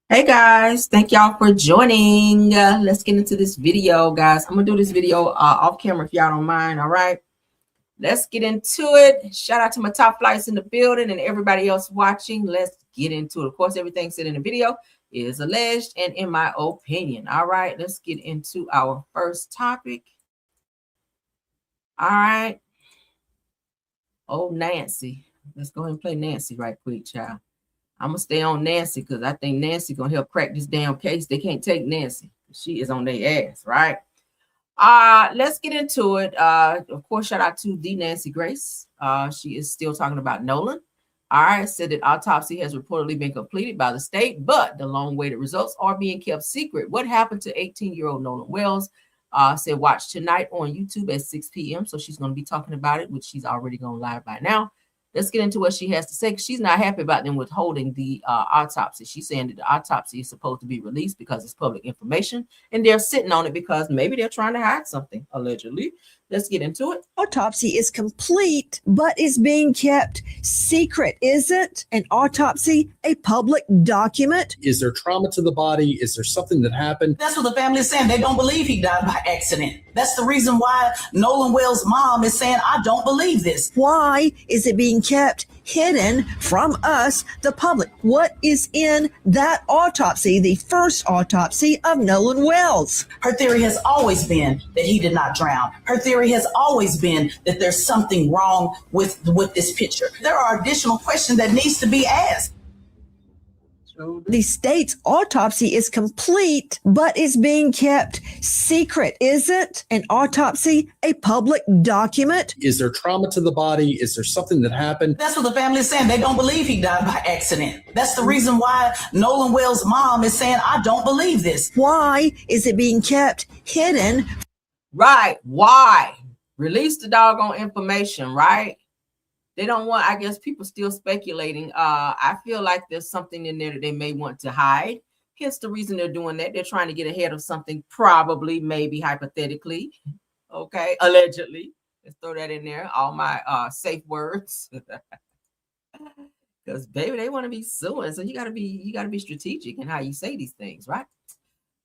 Hey guys, thank y'all for joining. Let's get into this video, guys. I'm gonna do this video off camera if y'all don't mind. All right, let's get into it. Shout out to my top flights in the building and everybody else watching. Let's get into it. Of course, everything said in the video is alleged and in my opinion. All right, let's get into our first topic. All right. Oh, Nancy. Let's go ahead and play Nancy right quick, child. I'm gonna stay on Nancy because I think Nancy gonna help crack this damn case. They can't take Nancy. She is on their ass, right? Let's get into it. Of course, shout out to the Nancy Grace. She is still talking about Nolan. All right, said that autopsy has reportedly been completed by the state, but the long-awaited results are being kept secret. What happened to 18-year-old Nolan Wells? Said watch tonight on YouTube at 6 p.m. So she's going to be talking about it, which she's already gone live by now. Let's get into what she has to say. She's not happy about them withholding the autopsy. She's saying that the autopsy is supposed to be released because it's public information, and they're sitting on it because maybe they're trying to hide something, allegedly. Let's get into it. Autopsy is complete, but is being kept secret. Isn't an autopsy a public document? Is there trauma to the body? Is there something that happened? That's what the family is saying. They don't believe he died by accident. That's the reason why Nolan Wells' mom is saying, I don't believe this. Why is it being kept hidden from us, the public? What is in that autopsy, the first autopsy of Nolan Wells? Her theory has always been that he did not drown. Her theory has always been that there's something wrong with this picture. There are additional questions that needs to be asked. The state's autopsy is complete, but is being kept secret. Isn't an autopsy a public document? Is there trauma to the body? Is there something that happened? That's what the family is saying. They don't believe he died by accident. That's the reason why Nolan Wells' mom is saying, I don't believe this. Why is it being kept hidden? Right. Why? Release the doggone information, right? They don't want, I guess people still speculating. I feel like there's something in there that they may want to hide. Hence the reason they're doing that. They're trying to get ahead of something, probably, maybe, hypothetically. Okay, allegedly. Let's throw that in there. All my safe words. Because baby, they want to be suing. So you gotta be strategic in how you say these things, right?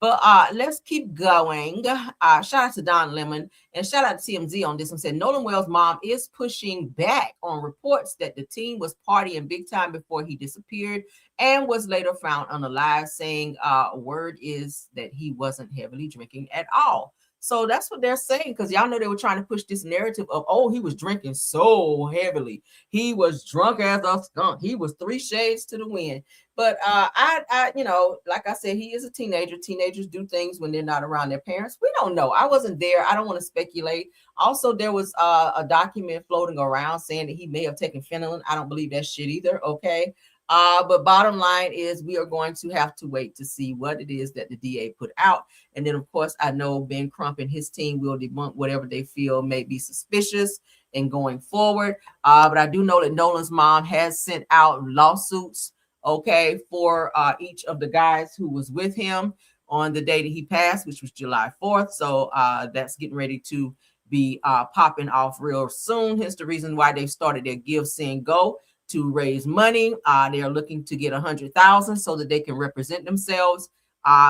But let's keep going. Shout out to Don Lemon and shout out to TMZ on this one. Said Nolan Wells' mom is pushing back on reports that the teen was partying big time before he disappeared and was later found unalive, saying word is that he wasn't heavily drinking at all. So that's what they're saying, because y'all know they were trying to push this narrative of, oh, he was drinking so heavily. He was drunk as a skunk. He was 3 shades to the wind. But I, you know, like I said, he is a teenager. Teenagers do things when they're not around their parents. We don't know. I wasn't there. I don't want to speculate. Also, there was a document floating around saying that he may have taken fentanyl. I don't believe that shit either. Okay. But bottom line is we are going to have to wait to see what it is that the DA put out. And then, of course, I know Ben Crump and his team will debunk whatever they feel may be suspicious and going forward. But I do know that Nolan's mom has sent out lawsuits, okay, for each of the guys who was with him on the day that he passed, which was July 4th. So that's getting ready to be popping off real soon. Hence the reason why they've started their Give, Send, Go to raise money. They are looking to get 100,000 so that they can represent themselves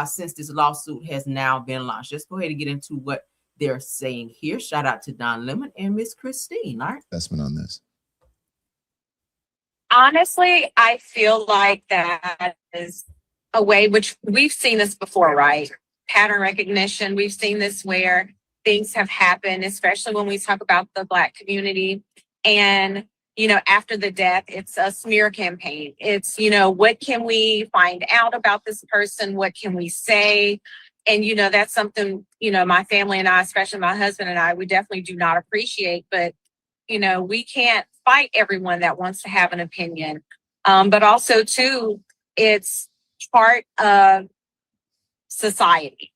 since this lawsuit has now been launched. Let's go ahead and get into what they're saying here. Shout out to Don Lemon and Miss Christine. All right. Investment on this. Honestly, I feel like that is a way, which we've seen this before, right? Pattern recognition. We've seen this where things have happened, especially when we talk about the Black community. And, you know, after the death, it's a smear campaign. It's, you know, what can we find out about this person? What can we say? And, you know, that's something, you know, my family and I, especially my husband and I, we definitely do not appreciate. But, you know, we can't fight everyone that wants to have an opinion. But also, too, it's part of society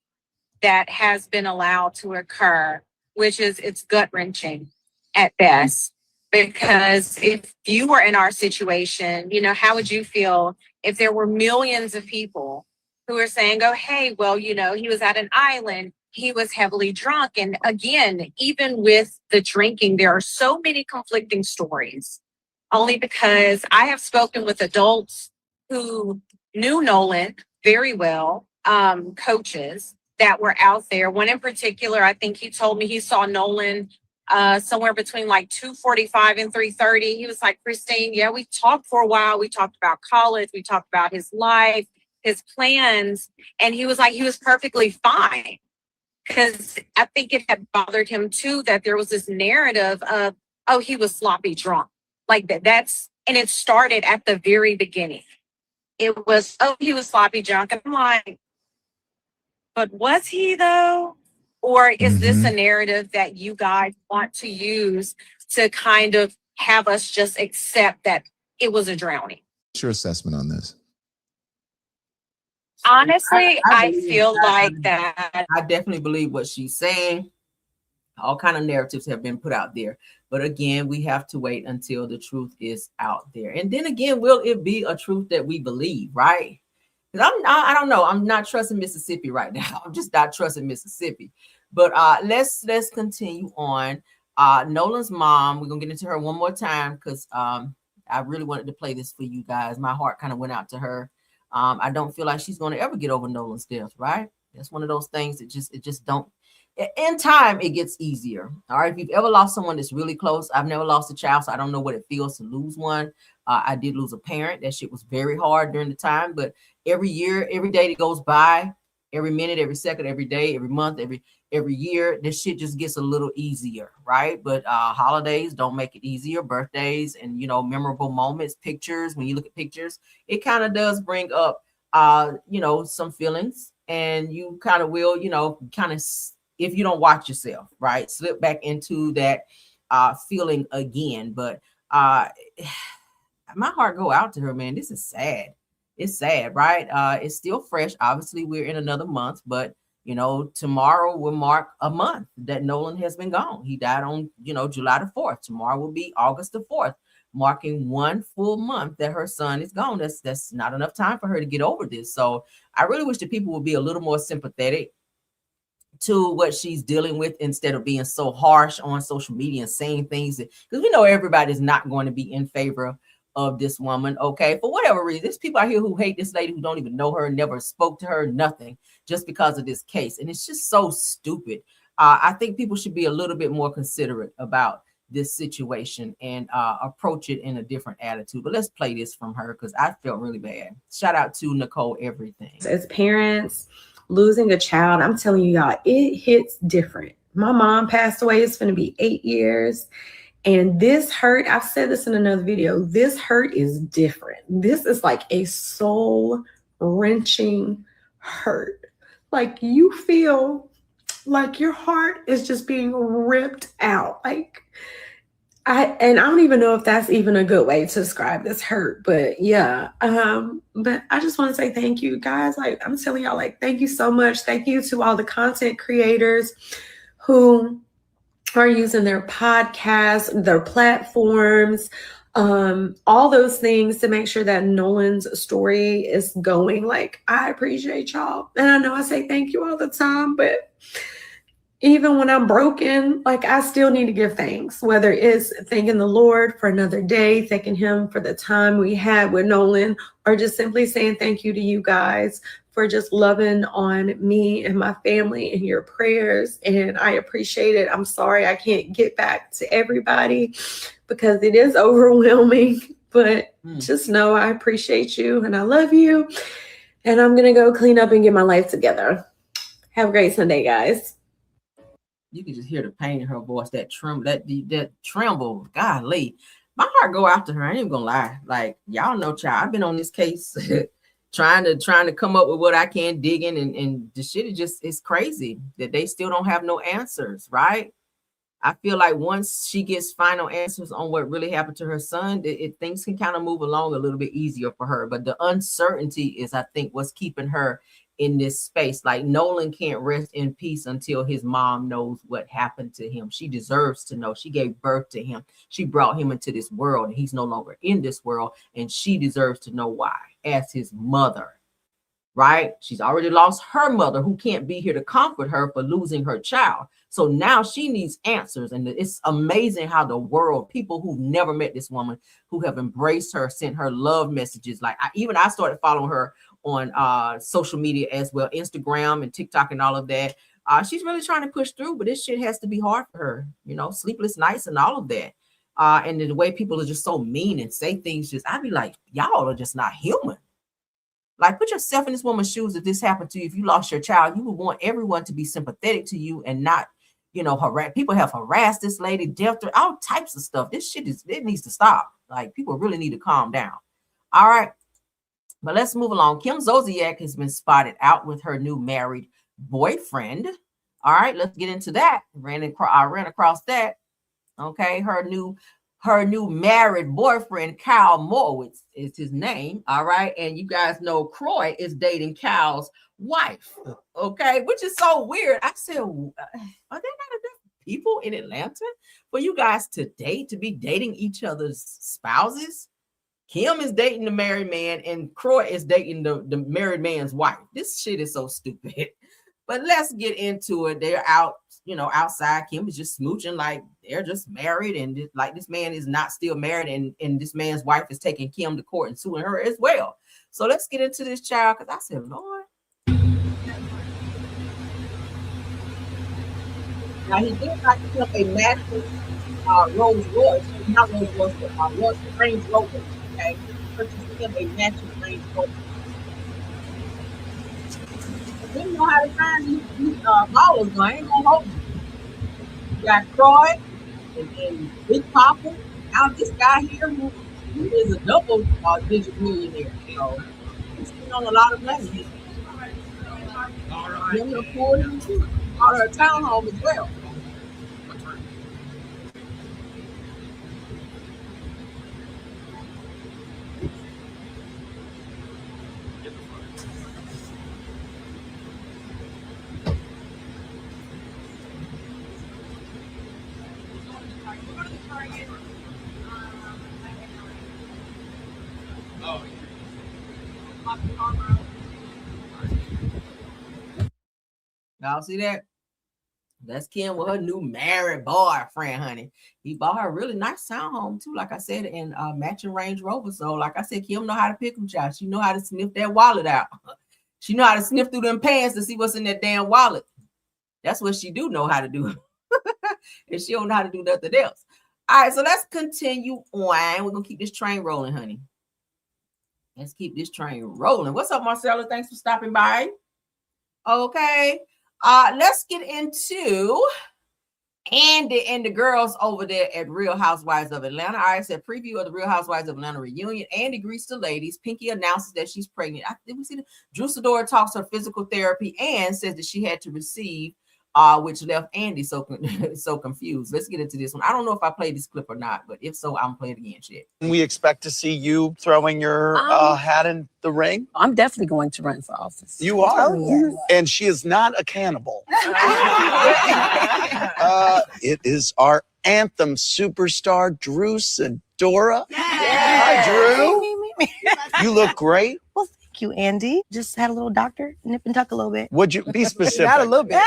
that has been allowed to occur, which is it's gut-wrenching at best. Because if you were in our situation, you know, how would you feel if there were millions of people who are saying, oh, hey, well, you know, he was at an island, he was heavily drunk. And again, even with the drinking, there are so many conflicting stories, only because I have spoken with adults who knew Nolan, very well coaches that were out there. One in particular, I think he told me he saw Nolan somewhere between like 2:45 and 3:30. He was like, Christine, yeah, we talked for a while. We talked about college. We talked about his life, his plans. And he was like, he was perfectly fine. Because I think it had bothered him too that there was this narrative of, oh, he was sloppy drunk. Like that's, and it started at the very beginning. It was, oh, he was sloppy drunk. And I'm like, but was he though? Or is this a narrative that you guys want to use to kind of have us just accept that it was a drowning? What's your assessment on this? Honestly, I feel like that. I definitely believe what she's saying. All kind of narratives have been put out there. But again, we have to wait until the truth is out there. And then again, will it be a truth that we believe, right? Because I don't know. I'm not trusting Mississippi right now. I'm just not trusting Mississippi. But let's continue on. Nolan's mom, we're going to get into her one more time because I really wanted to play this for you guys. My heart kind of went out to her. I don't feel like she's going to ever get over Nolan's death, right? That's one of those things that just don't. In time, it gets easier. All right. If you've ever lost someone that's really close, I've never lost a child, so I don't know what it feels to lose one. I did lose a parent. That shit was very hard during the time. But every year, every day that goes by, every minute, every second, every day, every month, every year, this shit just gets a little easier, right? But holidays don't make it easier. Birthdays and, you know, memorable moments, pictures. When you look at pictures, it kind of does bring up, you know, some feelings, and you kind of will, you know, kind of, if you don't watch yourself, right, slip back into that feeling again. But my heart go out to her, man. This is sad. It's sad, right? It's still fresh. Obviously, we're in another month, but you know, tomorrow will mark a month that Nolan has been gone. He died on, you know, July the 4th. Tomorrow will be August the 4th, marking 1 full month that her son is gone. That's not enough time for her to get over this. So I really wish that people would be a little more sympathetic to what she's dealing with instead of being so harsh on social media and saying things because we know everybody's not going to be in favor of this woman, okay, for whatever reason. There's people out here who hate this lady, who don't even know her, never spoke to her, nothing, just because of this case. And it's just so stupid. I think people should be a little bit more considerate about this situation and approach it in a different attitude. But let's play this from her because I felt really bad. Shout out to Nicole Everything. As parents, losing a child, I'm telling you y'all, it hits different. My mom passed away. It's going to be 8 years. And this hurt, I've said this in another video, this hurt is different. This is like a soul-wrenching hurt. Like you feel like your heart is just being ripped out. Like I don't even know if that's even a good way to describe this hurt, but yeah. But I just want to say thank you guys. Like I'm telling y'all, like, thank you so much. Thank you to all the content creators who are using their podcasts, their platforms, all those things to make sure that Nolan's story is going. Like, I appreciate y'all. And I know I say thank you all the time, but even when I'm broken, like I still need to give thanks, whether it's thanking the Lord for another day, thanking him for the time we had with Nolan, or just simply saying thank you to you guys for just loving on me and my family and your prayers. And I appreciate it. I'm sorry I can't get back to everybody because it is overwhelming, but just know I appreciate you and I love you. And I'm going to go clean up and get my life together. Have a great Sunday, guys. You can just hear the pain in her voice, that tremble. Golly, my heart go out to her. I ain't even gonna lie. Like y'all know, child, I've been on this case trying to come up with what I can dig in, and the shit is just, it's crazy that they still don't have no answers, right? I feel like once she gets final answers on what really happened to her son, things can kind of move along a little bit easier for her. But the uncertainty is, I think, what's keeping her in this space. Like Nolan can't rest in peace until his mom knows what happened to him. She deserves to know. She gave birth to him. She brought him into this world, and he's no longer in this world, and she deserves to know why as his mother, right? She's already lost her mother, who can't be here to comfort her for losing her child. So now she needs answers. And it's amazing how the world, people who've never met this woman, who have embraced her, sent her love messages. Like I started following her social media as well, Instagram and TikTok and all of that. She's really trying to push through, but this shit has to be hard for her, sleepless nights and all of that. And the way people are just so mean and say things, I'd be like, y'all are just not human. Like, put yourself in this woman's shoes. If this happened to you, if you lost your child, you would want everyone to be sympathetic to you and not, harass. People have harassed this lady, death threat, all types of stuff. This shit it needs to stop. Like, people really need to calm down. All right. But let's move along. Kim Zolziak has been spotted out with her new married boyfriend. All right, let's get into that. I ran across that. Okay, her new married boyfriend, Kyle Morwitz is his name. All right, and you guys know Croy is dating Kyle's wife. Okay, which is so weird. I said, are there not enough people in Atlanta for you guys to be dating each other's spouses? Kim is dating the married man, and Croy is dating the married man's wife. This shit is so stupid. But let's get into it. They're out, outside. Kim is just smooching like they're just married, and like this man is not still married, and this man's wife is taking Kim to court and suing her as well. So let's get into this, child, because I said, Lord. Now he did like to put a massive Rolls Royce, not Rolls Royce, but Range Rover. Okay, purchased him a matching Range Rover. We know how to find these ballers, I ain't gonna hold you. You got Croy and Big Papa. Now this guy here who is a double digit millionaire. So he's spending on a lot of money. He's bought her a townhome as well. Y'all see that? That's Kim with her new married boyfriend, honey. He bought her a really nice townhome too, like I said, in matching Range Rover. So, like I said, Kim know how to pick them, child. She know how to sniff that wallet out. She know how to sniff through them pants to see what's in that damn wallet. That's what she do know how to do. And she don't know how to do nothing else. All right, so let's continue on. We're gonna keep this train rolling, honey. Let's keep this train rolling. What's up, Marcella? Thanks for stopping by. Okay. Let's get into Andy and the girls over there at Real Housewives of Atlanta. I said preview of the Real Housewives of Atlanta reunion. Andy greets the ladies. Pinky announces that she's pregnant. Did we see Drew Sidora talks her physical therapy and says that she had to receive, which left Andy so confused. Let's get into this one. I don't know if I played this clip or not, but if so, I'm playing it again. Shit. We expect to see you throwing your hat in the ring. I'm definitely going to run for office. You are, yes. And she is not a cannibal. It is our anthem superstar, Drew Sidora. Hi, Drew. Me. You look great. Well, thank you, Andy. Just had a little doctor nip and tuck a little bit. Would you be specific? Not a little bit.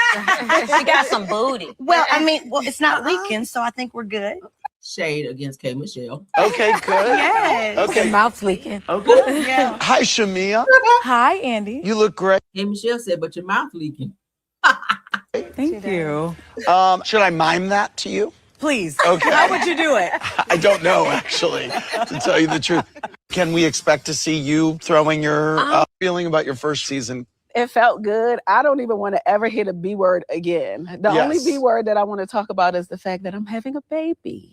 She got some booty. Well, it's not leaking, so I think we're good. Shade against K. Michelle. Okay, good. Yes. Okay. Mouth's leaking. Okay. Yeah. Hi, Shamia. Hi, Andy. You look great. K. Michelle said, but your mouth leaking. Thank you. Should I mime that to you? Please. Okay. How would you do it? I don't know, actually, to tell you the truth. Can we expect to see you throwing your feeling about your first season? It felt good. I don't even want to ever hear the B word again. The only B word that I want to talk about is the fact that I'm having a baby.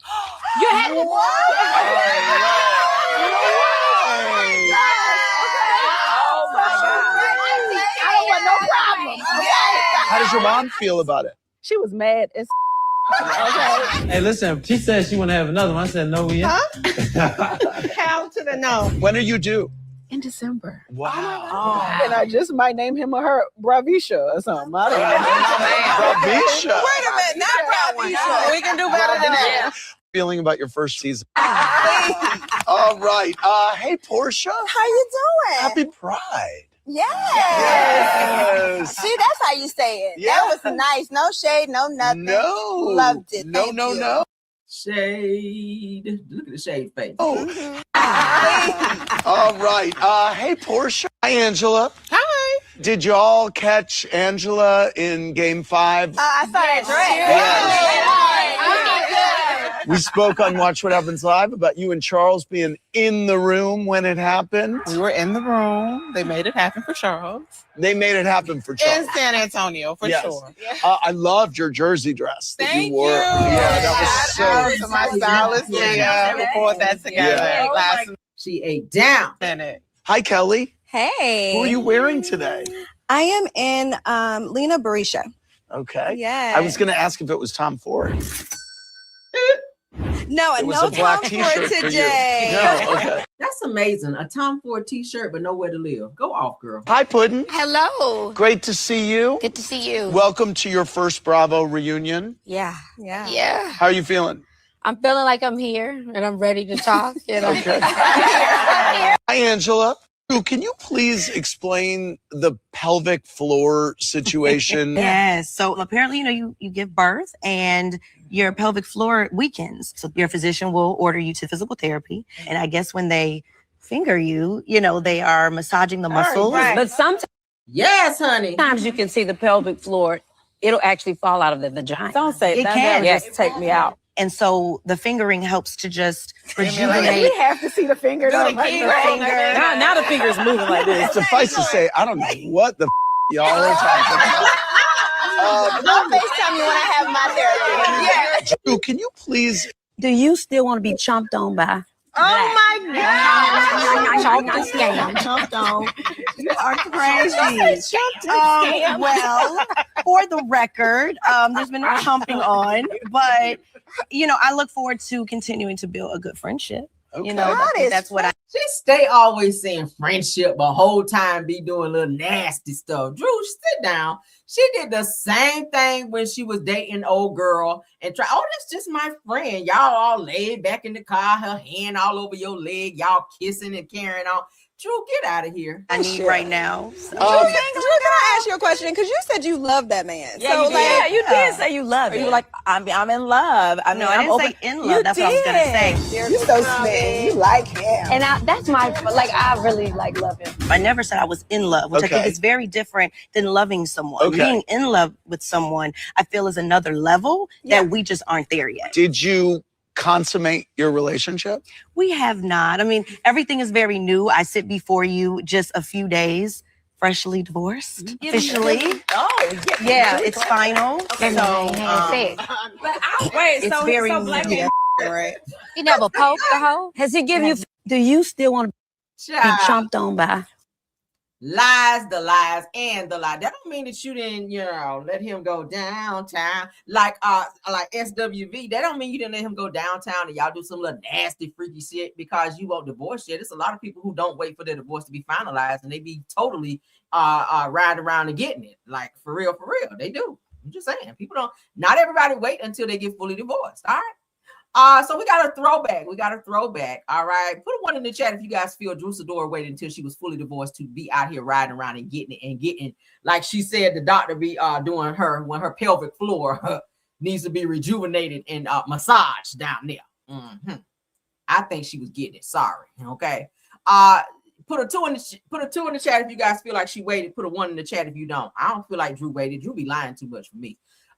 You had to what? I don't want no problem. How does your mom feel about it? She was mad as okay. Hey, listen, she said she want to have another one. I said, no, we ain't. Count to the no. When are you due? In December. Wow. And I just might name him or her Bravisha or something. I don't know. Bravisha. Wait a minute, not Bravisha. We can do better than that. Feeling about your first season? All right. Hey, Porsha. How you doing? Happy Pride. Yes. See, that's how you say it. Yeah. That was nice. No shade, no nothing. No. Loved it. No, Thank no, you. no. Shade. Look at the shade face. Oh. All right. Hey, Porsha. Hi, Angela. Hi. Did y'all catch Angela in Game 5? I saw that dress. We spoke on Watch What Happens Live about you and Charles being in the room when it happened. We were in the room. They made it happen for Charles. They made it happen for Charles. In San Antonio, for sure. I loved your jersey dress that Thank you wore. you. Yeah, that was Shout out so to my stylist, Leah. We pulled that together. Last She ate down. minute. Hi, Kelly. Hey. Who are you wearing today? I am in Lena Berisha. Okay. Yeah. I was going to ask if it was Tom Ford. No, It was no a black Tom t-shirt Ford for you. today. No, okay. That's amazing. A Tom Ford t-shirt, but nowhere to live. Go off, girl. Hi, Puddin'. Hello. Great to see you. Good to see you. Welcome to your first Bravo reunion. Yeah. Yeah. How are you feeling? I'm feeling like I'm here and I'm ready to talk. You know? Okay. Hi, Angela. Can you please explain the pelvic floor situation? Yes. So apparently, you give birth and your pelvic floor weakens. So your physician will order you to physical therapy. And I guess when they finger you, they are massaging the muscles. Right. But sometimes Yes, honey. you can see the pelvic floor. It'll actually fall out of the vagina. Don't say It that. can. That would just take me out. And so the fingering helps to just We rejuvenate. have to see the finger. Do the Like finger. Now the finger's moving like this. Suffice to say, I don't know what the y'all are talking about. Don't FaceTime me when I have my therapy. Drew, can you please? Do you still want to be chomped on by? Oh my God. Chomped and scammed. Jumped on. You are crazy. Well, for the record, there's been no chomping on, but I look forward to continuing to build a good friendship. Okay. That's what I. She stay always saying friendship, but whole time be doing little nasty stuff. Drew, sit down. She did the same thing when she was dating old girl and try. Oh, that's just my friend. Y'all all laid back in the car, her hand all over your leg, y'all kissing and carrying on. Drew, get out of here. I need right now. So. Drew, can I ask you a question? Because you said you love that man. Yeah, you did say you love it. You were like, I'm in love. I No, I didn't say in love. That's what I was gonna say. You so smitten. You like him. And that's my, I really love him. I never said I was in love, which I think Okay. is very different than loving someone. Okay. Being in love with someone, I feel, is another level that we just aren't there yet. Did you consummate your relationship? We have not. I mean, everything is very new. I sit before you just a few days, freshly divorced, officially. Yeah, it's final. Wait, It's very new. Right. You never poked the hoe? has he given you? Do you still want to be Child. chomped on by? Lies, the lies, and the lie. That don't mean that you didn't, let him go downtown like SWV. That don't mean you didn't let him go downtown and y'all do some little nasty, freaky shit because you won't divorce yet. There's a lot of people who don't wait for their divorce to be finalized and they be totally riding around and getting it. Like for real, they do. I'm just saying, not everybody wait until they get fully divorced. All right. So we got a throwback. All right. Put a one in the chat if you guys feel Drew Sidora waited until she was fully divorced to be out here riding around and getting, like she said, the doctor be doing her when her pelvic floor needs to be rejuvenated and massaged down there. Mm-hmm. I think she was getting it. Sorry. Okay. Put a two in the chat if you guys feel like she waited. Put a one in the chat if you don't. I don't feel like Drew waited. Drew be lying too much for me.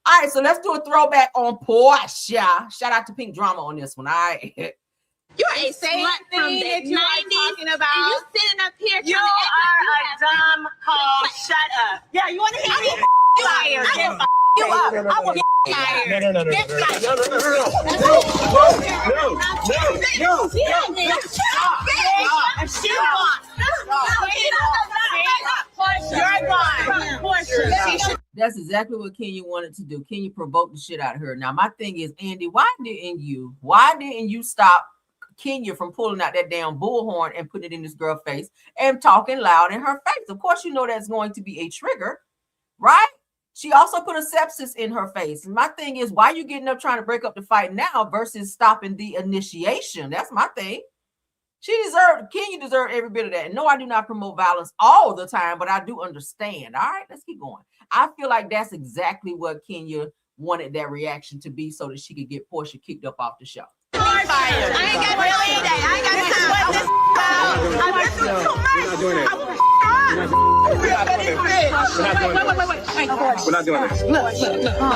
All right, so let's do a throwback on Porsha. Shout out to Pink Drama on this one. All right. You ain't saying thing that you are talking about. And you sitting up here. You are a dumb hoe. Shut up. Yeah, you want to hear me? Liar. You up. I want to liar. No. That's exactly what Kenya wanted to do. Kenya provoked the shit out of her. Now, my thing is, Andy, why didn't you stop Kenya from pulling out that damn bullhorn and putting it in this girl's face and talking loud in her face? Of course, you know that's going to be a trigger, right? She also put a sepsis in her face. And my thing is, why are you getting up trying to break up the fight now versus stopping the initiation? That's my thing. Kenya deserved every bit of that. And no, I do not promote violence all the time, but I do understand. All right, let's keep going. I feel like that's exactly what Kenya wanted that reaction to be so that she could get Porsha kicked up off the show. I ain't got really day. I ain't got time. We're not doing it. We're not doing this. Look.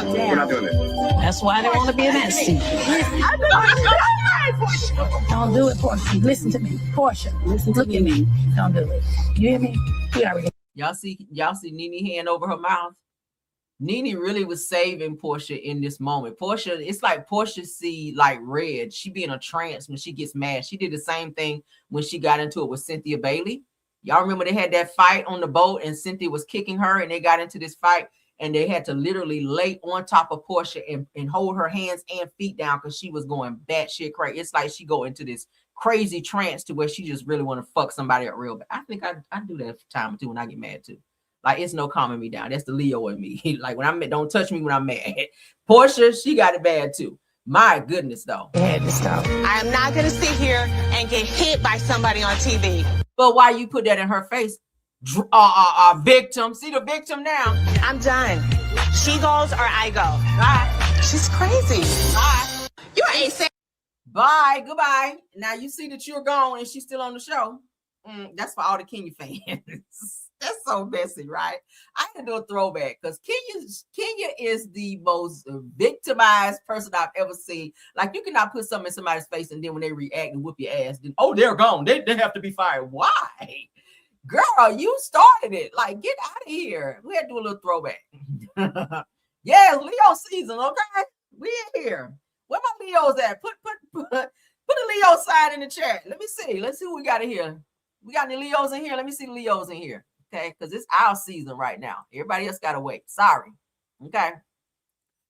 We're not doing this. That's why I don't want to be in that seat. Don't do it, Porsha. Listen to me. Porsha, listen to me. Don't do it. You hear me? We already. Y'all see Nene hand over her mouth? Nene really was saving Porsha in this moment. Porsha, it's like Porsha see like red. She be in a trance when she gets mad. She did the same thing when she got into it with Cynthia Bailey. Y'all remember they had that fight on the boat and Cynthia was kicking her and they got into this fight and they had to literally lay on top of Porsha and hold her hands and feet down because she was going batshit crazy. It's like she go into this crazy trance to where she just really want to fuck somebody up real bad. I think I do that time too when I get mad too. Like, it's no calming me down. That's the Leo in me. Like, when I'm mad, don't touch me when I'm mad. Porsha, she got it bad too. My goodness, though. I'm not going to sit here and get hit by somebody on TV. But why you put that in her face? Victim. See the victim now. I'm done. She goes or I go. Bye. She's crazy. Bye. You ain't saying. Bye. Goodbye. Now you see that you're gone and she's still on the show. That's for all the Kenya fans. That's so messy, right? I can do a throwback because Kenya is the most victimized person I've ever seen. Like, you cannot put something in somebody's face and then when they react and whoop your ass, then, oh, they're gone. They have to be fired. Why? Girl, you started it. Like, get out of here. We had to do a little throwback. Yeah, Leo season, okay? We in here. Where my Leos at? Put a Leo sign in the chat. Let me see. Let's see who we got in here. We got any Leos in here? Let me see the Leos in here. Okay, because it's our season right now. Everybody else got to wait. Sorry. Okay.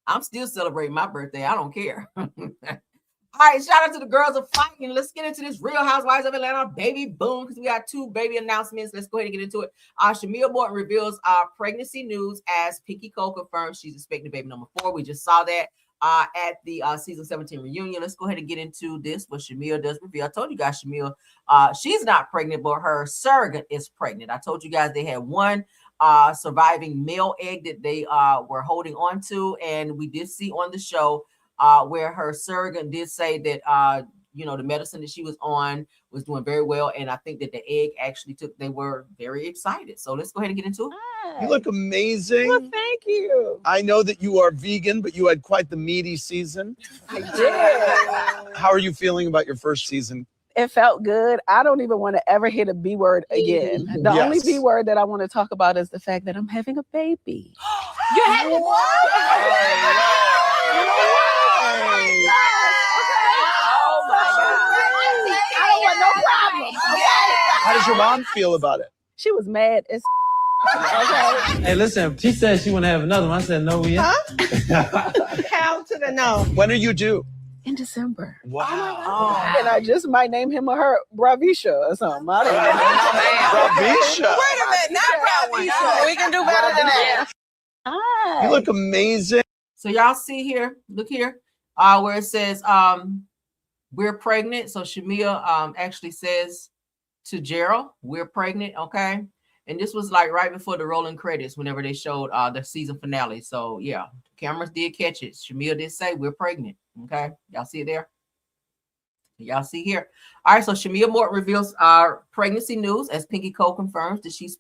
I'm still celebrating my birthday. I don't care. All right, shout out to the girls of fighting. Let's get into this Real Housewives of Atlanta baby boom because we got 2 baby announcements. Let's go ahead and get into it. Shamia Morton reveals pregnancy news as Pinky Cole confirms she's expecting baby number 4. We just saw that at the season 17 reunion. Let's go ahead and get into this. What Shamia does reveal. I told you guys, Shamia, she's not pregnant, but her surrogate is pregnant. I told you guys they had one surviving male egg that they were holding on to, and we did see on the show where her surrogate did say that the medicine that she was on was doing very well, and I think that the egg actually they were very excited. So let's go ahead and get into it. You look amazing. Well, thank you. I know that you are vegan, but you had quite the meaty season. I did. How are you feeling about your first season? It felt good. I don't even want to ever hit a B word again. The only B word that I want to talk about is the fact that I'm having a baby. You having what? I don't want no problem. How does your mom feel about it? She was mad as okay. Hey, listen, she said she want to have another one. I said, no, we ain't. Hell to the no. When are you due? In December. Wow. Oh, and I just might name him or her Bravisha or something. I don't know. Bravisha. Wait a minute, not Bravisha. We can do better than that. Hi. You look amazing. So y'all see here, look here, where it says we're pregnant. So Shamia actually says to Gerald, we're pregnant, okay? And this was like right before the rolling credits, whenever they showed the season finale. So yeah, cameras did catch it. Shamia did say we're pregnant. Okay, y'all see it there? Y'all see here. All right, so Shamia Morton reveals pregnancy news as Pinky Cole confirms that she's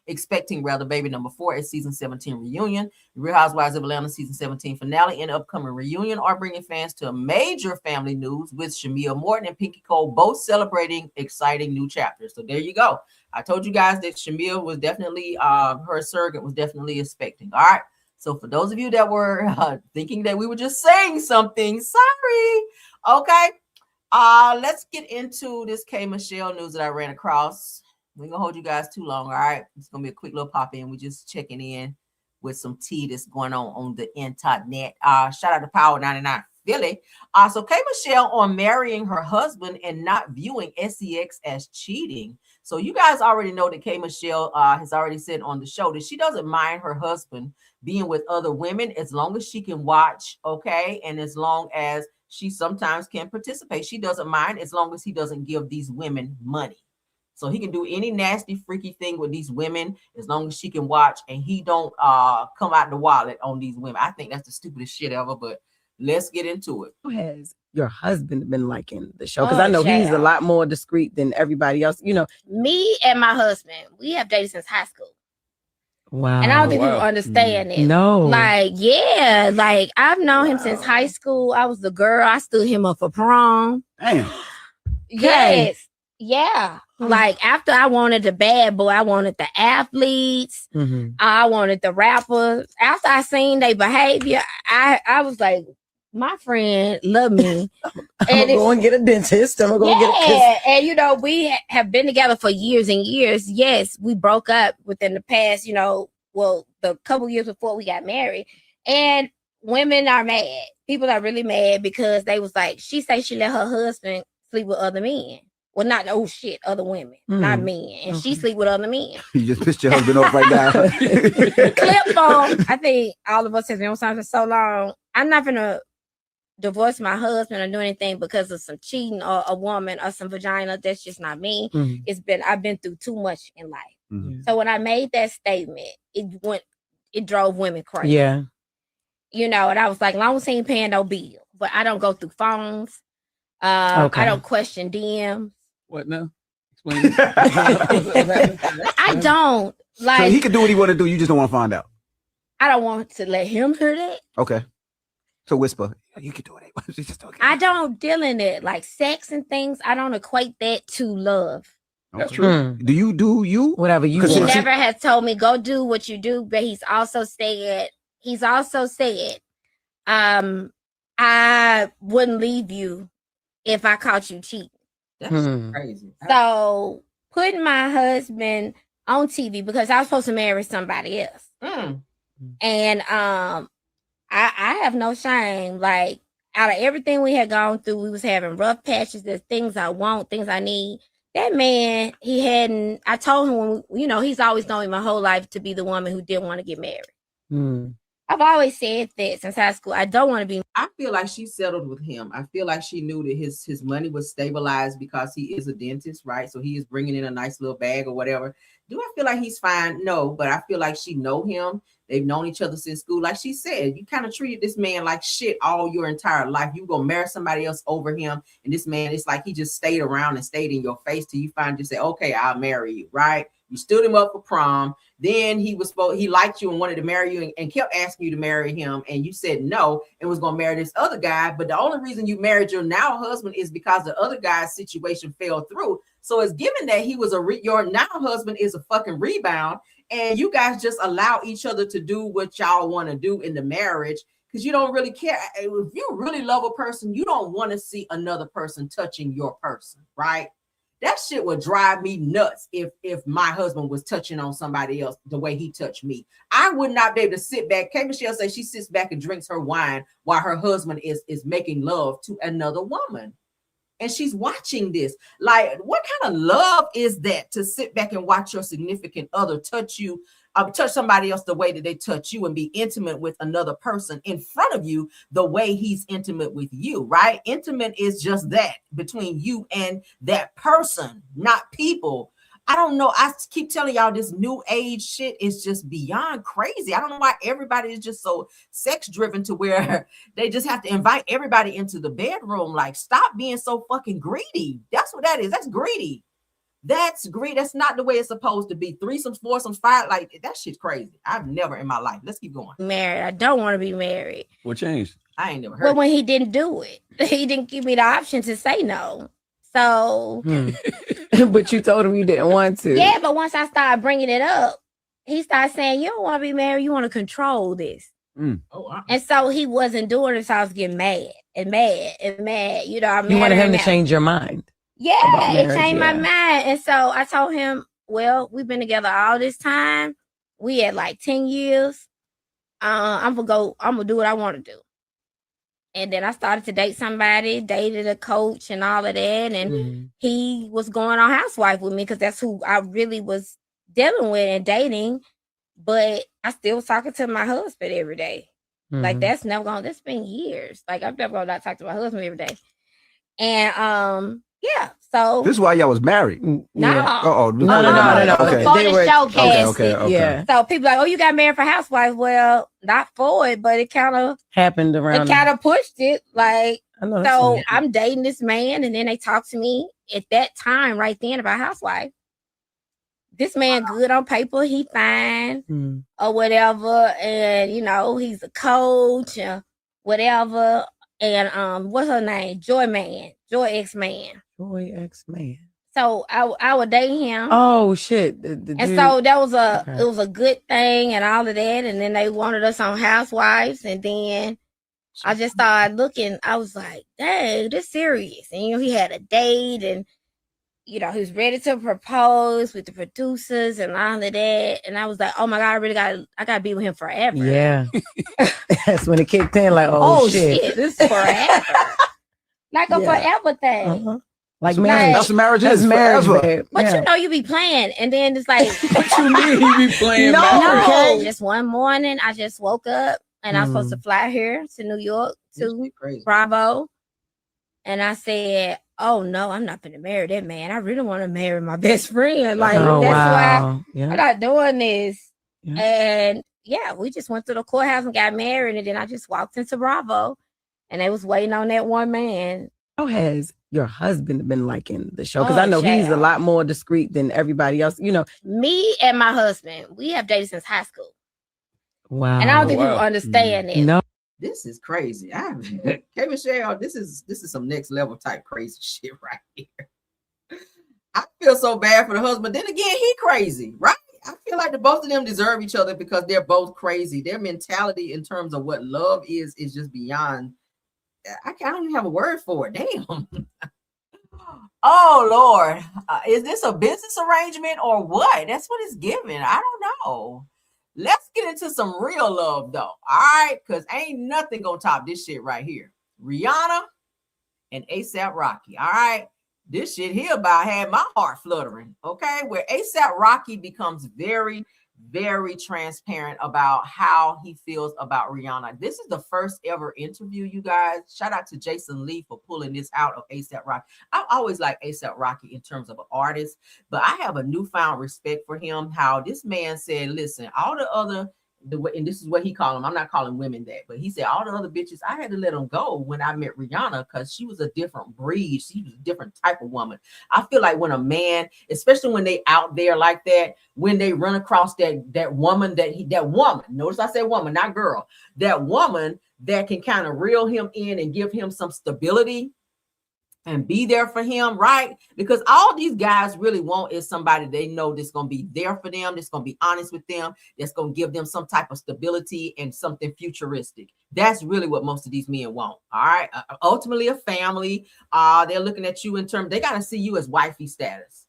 expecting baby number 4 at season 17 reunion. The Real Housewives of Atlanta season 17 finale and upcoming reunion are bringing fans to a major family news with Shamia Morton and Pinky Cole both celebrating exciting new chapters. So there you go. I told you guys that Shamia was definitely her surrogate was definitely expecting. All right. So for those of you that were thinking that we were just saying something, sorry. Okay. Let's get into this K. Michelle news that I ran across. We ain't gonna hold you guys too long. All right. It's gonna be a quick little pop in. We're just checking in with some tea that's going on the internet. Shout out to Power 99 Philly. So K. Michelle on marrying her husband and not viewing SEX as cheating. So you guys already know that K. Michelle has already said on the show that she doesn't mind her husband being with other women as long as she can watch, okay? And as long as she sometimes can participate. She doesn't mind as long as he doesn't give these women money, So he can do any nasty, freaky thing with these women as long as she can watch and he don't come out the wallet on these women. I think that's the stupidest shit ever, but let's get into it. Who has your husband been liking the show? Because I know he's a lot more discreet than everybody else. You know, me and my husband, we have dated since high school. wow. And I don't think people understand it. No. Like, yeah, like I've known him since high school. I was the girl. I stood him up for prom. Damn. Yes. Yeah. Like after I wanted the bad boy, I wanted the athletes. I wanted the rappers. After I seen their behavior, I was like, my friend loved me. I'm going to get a dentist. I'm going to get a kiss. And you know, we have been together for years and years. Yes, we broke up within the past, you know, well, the couple years before we got married. And women are mad. People are really mad because they was like, she say she let her husband sleep with other men. Well, not other women, not men. And she sleep with other men. You just pissed your husband off right now. Clip on. I think all of us have been on something for so long. I'm not gonna divorce my husband or do anything because of some cheating or a woman or some vagina. That's just not me. I've been through too much in life. So when I made that statement, it drove women crazy. Yeah. You know, and I was like, long as he ain't paying no bill, but I don't go through phones. I don't question DMs. What now? I don't like. So he can do what he want to do. You just don't want to find out. I don't want to let him hear that. Okay. So whisper. You can do it. Just okay. I don't deal in it like sex and things. I don't equate that to love. That's true. Do you? Whatever you He want. never has told me go do what you do, but he's also said I wouldn't leave you if I caught you cheating. That's crazy. So putting my husband on TV because I was supposed to marry somebody else. And I have no shame. Like out of everything we had gone through, we was having rough patches. There's things I want, things I need. That man, I told him, you know, he's always known me my whole life to be the woman who didn't want to get married. I've always said that since high school. I don't want to be. I feel like she settled with him. I feel like she knew that his money was stabilized because he is a dentist, right? So he is bringing in a nice little bag or whatever. Do I feel like he's fine? No, but I feel like she know him. They've known each other since school. Like she said, you kind of treated this man like shit all your entire life. You gonna marry somebody else over him, and this man, it's like he just stayed around and stayed in your face till you finally just say, okay, I'll marry you, right? You stood him up for prom. Then he liked you and wanted to marry you and kept asking you to marry him. And you said no and was going to marry this other guy. But the only reason you married your now husband is because the other guy's situation fell through. So it's given that he was your now husband is a fucking rebound. And you guys just allow each other to do what y'all want to do in the marriage because you don't really care. If you really love a person, you don't want to see another person touching your person, right? That shit would drive me nuts if my husband was touching on somebody else the way he touched me. I would not be able to sit back. K. Michelle says she sits back and drinks her wine while her husband is making love to another woman. And she's watching this. Like, what kind of love is that to sit back and watch your significant other touch you, touch somebody else the way that they touch you and be intimate with another person in front of you the way he's intimate with you, right? Intimate is just that between you and that person, not people. I don't know. I keep telling y'all this new age shit is just beyond crazy. I don't know why everybody is just so sex driven to where they just have to invite everybody into the bedroom. Like, stop being so fucking greedy. That's what that is. That's greedy. That's great. That's not the way it's supposed to be. Threesomes, foursomes, five, like that shit's crazy. I've never in my life. Let's keep going. Married. I don't want to be married. What changed? I ain't never heard. But when he didn't do it, he didn't give me the option to say no. So, but you told him you didn't want to. Yeah, but once I started bringing it up, he started saying, "You don't want to be married. You want to control this." Oh, wow. And so he wasn't doing it. So I was getting mad and mad and mad. You know, I'm You wanted him to change your mind. Yeah, it changed my mind. And so I told him, well, we've been together all this time. We had like 10 years. I'm gonna do what I want to do. And then I started to date somebody, dated a coach and all of that. And he was going on Housewives with me because that's who I really was dealing with and dating. But I still was talking to my husband every day. Like that's been years. Like I'm never gonna not talk to my husband every day. And Yeah. So This is why y'all was married. No. No. No. Okay. Before the show cast Okay. Yeah. So people like, oh, you got married for Housewives. Well, not for it, but it kind of happened around. It kind of pushed it. Like, I know that's so weird. I'm dating this man, and then they talk to me at that time right then about Housewives. This man good on paper, he fine or whatever, and you know he's a coach or whatever. And what's her name? Joy X Man. So I would date him. Oh shit! The And dude- so that was Okay. it was a good thing and all of that. And then they wanted us on Housewives, and then I just started looking. I was like, dang, this serious. And you know, he had a date, and you know, he was ready to propose with the producers and all of that. And I was like, oh my God, I gotta be with him forever. Yeah. That's when it kicked in. Like, oh shit. This is forever. Like a forever thing. Like Like- marriage. That's what marriage That's is. marriage, Forever. babe. But Yeah. you know, you be playing, and then it's like, What you mean you be playing no, marriage? just one morning, I just woke up, and I was supposed to fly here to New York to Bravo, and I said, "Oh no, I'm not gonna marry that man. I really want to marry my best friend. Like Oh, that's wow. why Yeah. I'm not doing this." Yeah. And yeah, we just went to the courthouse and got married, and then I just walked into Bravo, and they was waiting on that one man. How has your husband been liking the show? Because Oh, I know he's a child. lot more discreet than everybody else. You know, Me and my husband, we have dated since high school, wow. and I don't think people understand it. No. This is crazy. K Michelle, this is some next level type crazy shit right here. I feel so bad for the husband. Then again, he crazy, right? I feel like the both of them deserve each other because they're both crazy. Their mentality in terms of what love is just beyond. I don't even have a word for it. Damn. Oh Lord, is this a business arrangement or what? That's what it's giving. I don't know. Let's get into some real love though. All right, because ain't nothing gonna top this shit right here. Rihanna and ASAP Rocky. All right, this shit here about had my heart fluttering. Okay, where ASAP Rocky becomes very, very transparent about how he feels about Rihanna. This is the first ever interview, you guys. Shout out to Jason Lee for pulling this out of ASAP Rocky. I always like ASAP Rocky in terms of an artist, but I have a newfound respect for him. How this man said, listen, all the other, and this is what he called them. I'm not calling women that, but he said all the other bitches, I had to let them go when I met Rihanna because she was a different breed. She was a different type of woman. I feel like when a man, especially when they out there like that, when they run across that woman, that woman, notice I said woman, not girl, that woman that can kind of reel him in and give him some stability and be there for him, right? Because all these guys really want is somebody they know that's going to be there for them, that's going to be honest with them, that's going to give them some type of stability and something futuristic. That's really what most of these men want, all right? Ultimately, a family. They're looking at you in terms, they got to see you as wifey status,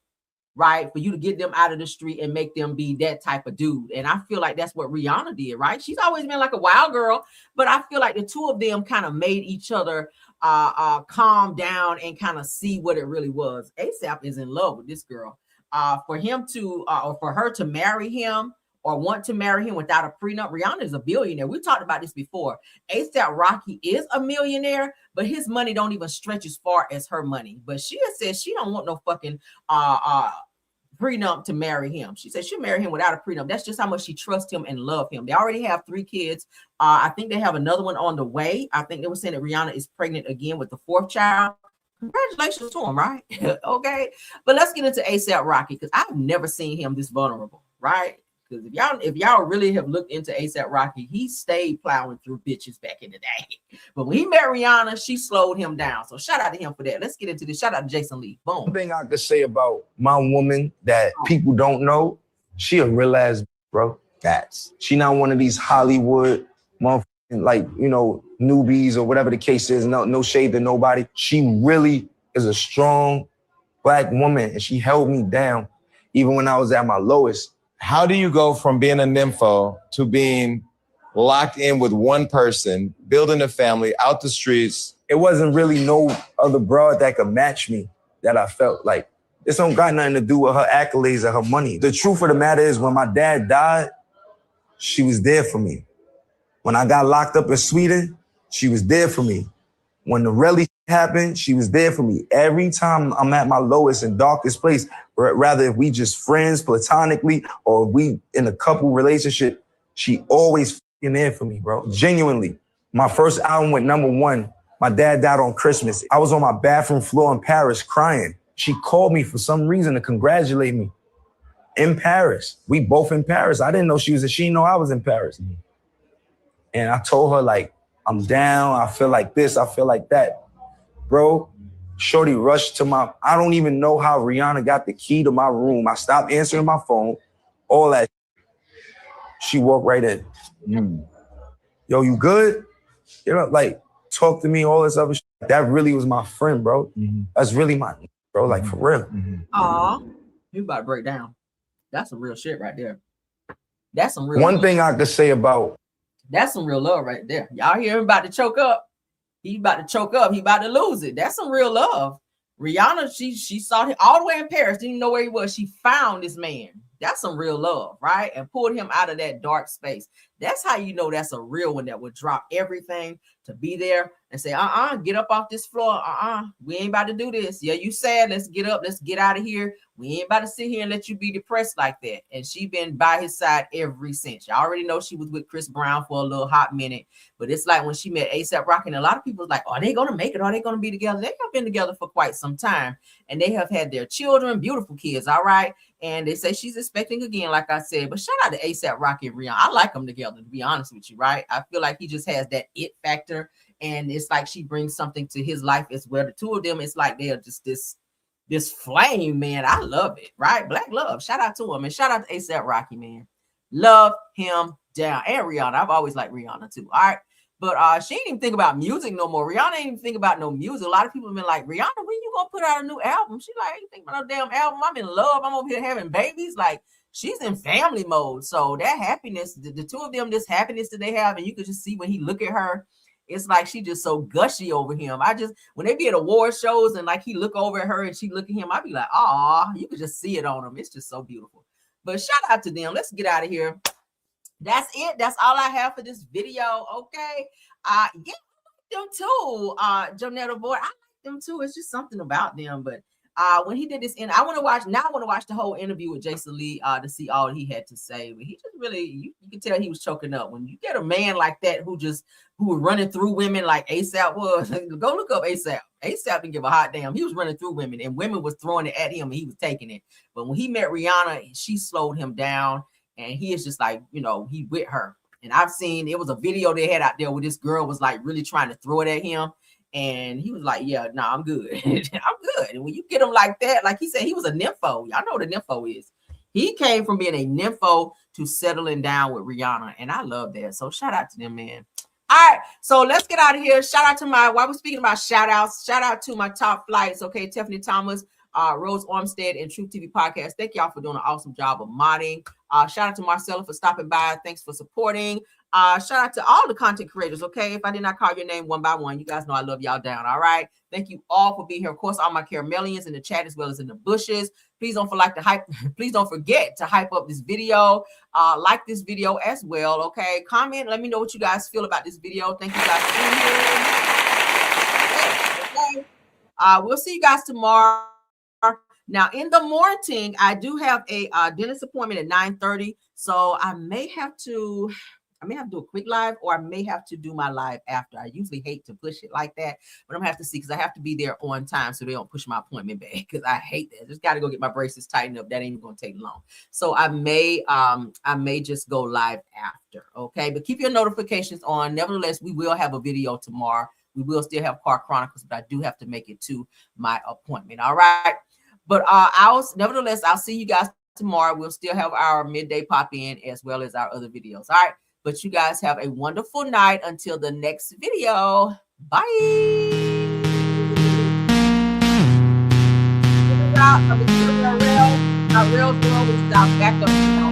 right? For you to get them out of the street and make them be that type of dude. And I feel like that's what Rihanna did, right? She's always been like a wild girl, but I feel like the two of them kind of made each other calm down and kind of see what it really was. ASAP is in love with this girl. For him to or for her to marry him or want to marry him without a prenup, Rihanna is a billionaire. We talked about this before. ASAP Rocky is a millionaire, but his money don't even stretch as far as her money. But she has said she don't want no fucking prenup to marry him. She said she'll marry him without a prenup. That's just how much she trusts him and love him. They already have 3 kids. I think they have another one on the way. I think they were saying that Rihanna is pregnant again with the 4th child. Congratulations to him, right? Okay. But let's get into ASAP Rocky because I've never seen him this vulnerable, right? Because if y'all really have looked into ASAP Rocky, he stayed plowing through bitches back in the day. But when he met Rihanna, she slowed him down. So shout out to him for that. Let's get into this. Shout out to Jason Lee. Boom. One thing I could say about my woman that people don't know, she a real ass bro. She not one of these Hollywood motherfucking like, you know, newbies or whatever the case is. No shade to nobody. She really is a strong Black woman and she held me down even when I was at my lowest. How do you go from being a nympho to being locked in with one person, building a family, out the streets? It wasn't really no other broad that could match me that I felt like. This don't got nothing to do with her accolades or her money. The truth of the matter is when my dad died, she was there for me. When I got locked up in Sweden, she was there for me. When the rally happened, she was there for me. Every time I'm at my lowest and darkest place, rather if we just friends platonically or we in a couple relationship, she always fucking there for me, bro. Genuinely. My first album went #1. My dad died on Christmas. I was on my bathroom floor in Paris crying. She called me for some reason to congratulate me in Paris. We both in Paris. I didn't know she didn't know I was in Paris. And I told her, like, I'm down. I feel like this. I feel like that. Bro, shorty rushed to I don't even know how Rihanna got the key to my room. I stopped answering my phone, all that. She walked right in. Yo, you good? You know, like, talk to me, all this other shit. That really was my friend, bro. That's really my bro, like, for real. Aw, you about to break down. That's some real shit right there. That's some real One love. thing I could say about That's some real love right there. Y'all hear him about to choke up? He about to choke up. He about to lose it. That's some real love. Rihanna, she saw him all the way in Paris. Didn't even know where he was. She found this man. That's some real love, right? And pulled him out of that dark space. That's how you know that's a real one that would drop everything to be there and say, get up off this floor. We ain't about to do this. Yeah, you sad. Let's get up. Let's get out of here. We ain't about to sit here and let you be depressed like that. And she been by his side ever since. Y'all already know she was with Chris Brown for a little hot minute. But it's like when she met A$AP Rocky, and a lot of people was like, are they going to make it? Are they going to be together? They have been together for quite some time. And they have had their children, beautiful kids, all right? And they say she's expecting again, like I said. But shout out to A$AP Rocky and Rihanna. I like them together, to be honest with you, right? I feel like he just has that it factor. And it's like she brings something to his life as well. The two of them, it's like they're just this flame, man. I love it, right? Black love. Shout out to him. And shout out to A$AP Rocky, man. Love him down. And Rihanna. I've always liked Rihanna too. All right. But she ain't even think about music no more. Rihanna ain't even think about no music. A lot of people have been like, Rihanna, when you gonna put out a new album? She like, I ain't think about no damn album. I'm in love. I'm over here having babies. Like, she's in family mode. So that happiness, the two of them, this happiness that they have, and you could just see when he look at her, it's like she just so gushy over him. When they be at award shows and like he look over at her and she look at him, I'd be like, you could just see it on him. It's just so beautiful. But shout out to them. Let's get out of here. That's it. That's all I have for this video. Okay. Yeah, I like them too. Jonetta Boy, I like them too. It's just something about them. But when he did this, and I want to watch the whole interview with Jason Lee to see all he had to say. But he just really, you can tell he was choking up. When you get a man like that who was running through women like A$AP was, go look up A$AP. A$AP didn't give a hot damn. He was running through women, and women was throwing it at him, and he was taking it. But when he met Rihanna, she slowed him down, and he is just like, he with her. And I've seen, it was a video they had out there where this girl was like really trying to throw it at him. And he was like, yeah, no, I'm good. I'm good. And when you get him like that, like he said, he was a nympho. Y'all know what a nympho is. He came from being a nympho to settling down with Rihanna. And I love that. So shout out to them, man. All right. So let's get out of here. Shout out to while we're speaking about shout outs, shout out to my top flights. Okay. Tiffany Thomas, Rose Armstead, and Truth TV Podcast. Thank y'all for doing an awesome job of modding. Shout out to Marcella for stopping by. Thanks for supporting. Shout out to all the content creators. Okay, if I did not call your name one by one, you guys know I love y'all down. All right. Thank you all for being here. Of course, all my caramelians in the chat as well as in the bushes. Please don't Please don't forget to hype up this video. Like this video as well. Okay. Comment. Let me know what you guys feel about this video. Thank you guys for being here. Okay. We'll see you guys tomorrow. Now, in the morning, I do have a dentist appointment at 9:30. So I may have to do a quick live, or I may have to do my live after. I usually hate to push it like that, but I'm gonna have to see, because I have to be there on time so they don't push my appointment back, because I hate that. Just got to go get my braces tightened up. That ain't even gonna take long. So I may just go live after. Okay, but keep your notifications on. Nevertheless, we will have a video tomorrow. We will still have Car Chronicles, but I do have to make it to my appointment. All right. But I'll see you guys tomorrow. We'll still have our midday pop in as well as our other videos. All right. But you guys have a wonderful night until the next video. Bye. Real, back up.